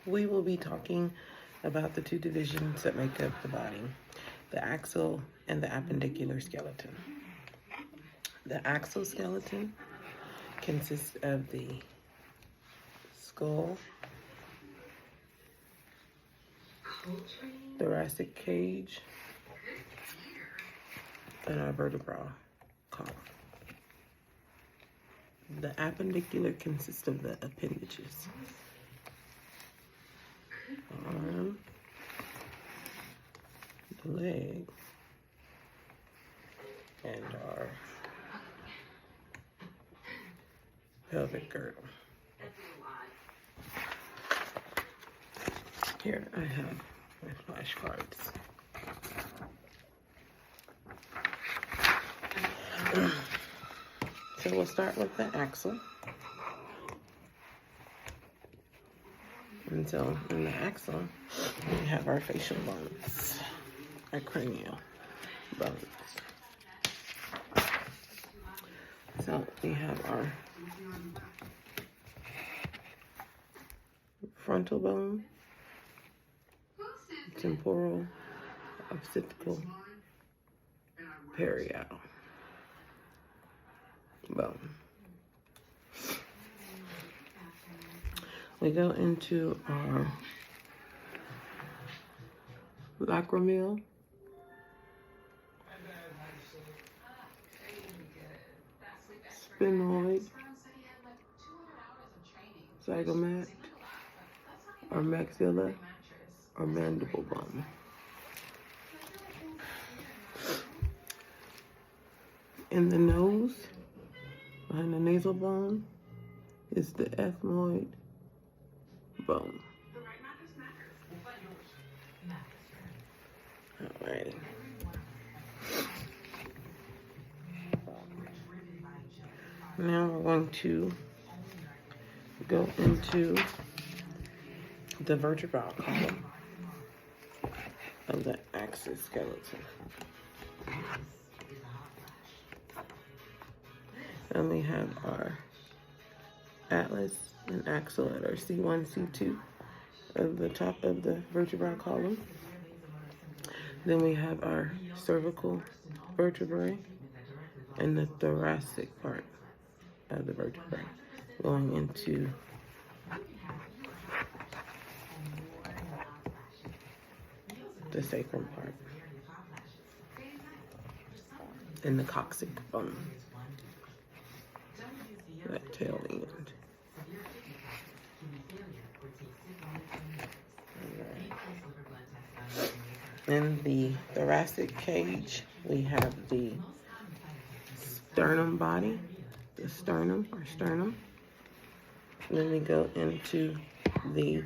We will be talking about the two divisions that make up the body, the axil and the appendicular skeleton. The axil skeleton consists of the skull, thoracic cage, and our vertebral column. The appendicular consists of the appendages, arm, the leg, and our pelvic girdle. Here I have my flashcards. So we'll start with the axil. And so in the axil, we have our facial bones, our cranial bones. So we have our frontal bone, temporal, occipital, parietal bone. We go into our lacrimal, sphenoid, zygomat, our maxilla, our mandible bone. In the nose, behind the nasal bone, is the ethmoid bone. Alrighty. Now we're going to go into the vertebral column of the Axil skeleton. And we have our atlas and axle at our C1, C2 of the top of the vertebral column. Then we have our cervical vertebrae and the thoracic part of the vertebrae going into the sacrum part and the coccyx bone, that tail end. In the thoracic cage, we have the sternum body, the sternum or sternum. Then we go into the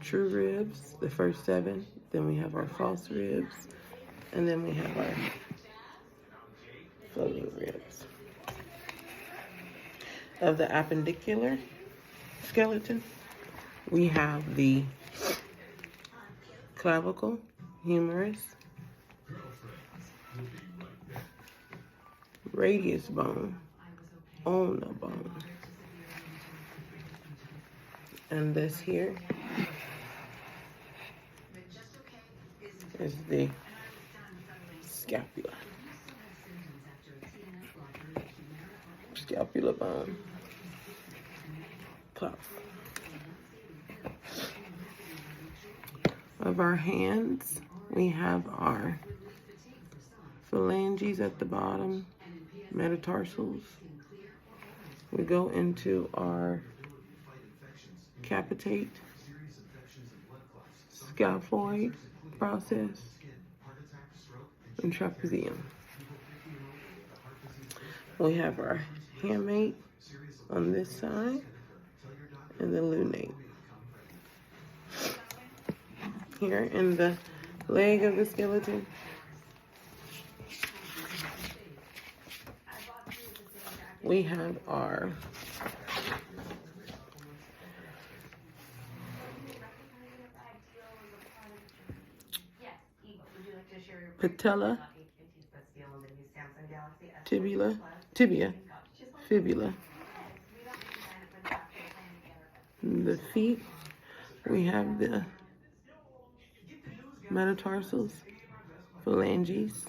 true ribs, the first 7. Then we have our false ribs, and then we have our floating ribs. Of the appendicular skeleton, we have the clavicle, humerus, radius bone, ulna bone, and this here is the scapula, scapula bone, cuff. Of our hands, we have our phalanges at the bottom, metatarsals. We go into our capitate, scaphoid process, and trapezium. We have our hamate on this side and the lunate. Here in the leg of the skeleton, we have our patella, tibia, fibula, The feet, we have the metatarsals, phalanges,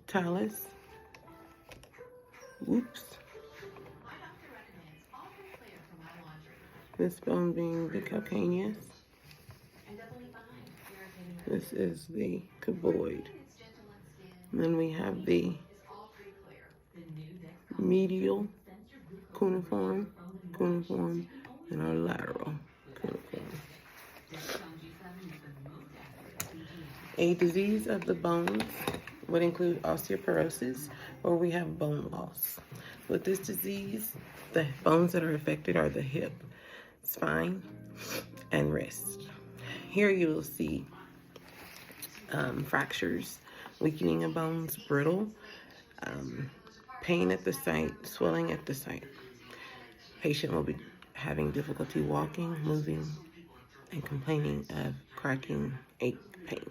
talus, whoops. This bone being the calcaneus. This is the cuboid. And then we have the medial cuneiform, and our lateral cuneiform. A disease of the bones would include osteoporosis, or we have bone loss. With this disease, the bones that are affected are the hip, spine, and wrist. Here you will see fractures, weakening of bones, brittle, pain at the site, swelling at the site. Patient will be having difficulty walking, moving, and complaining of cracking, ache, pains.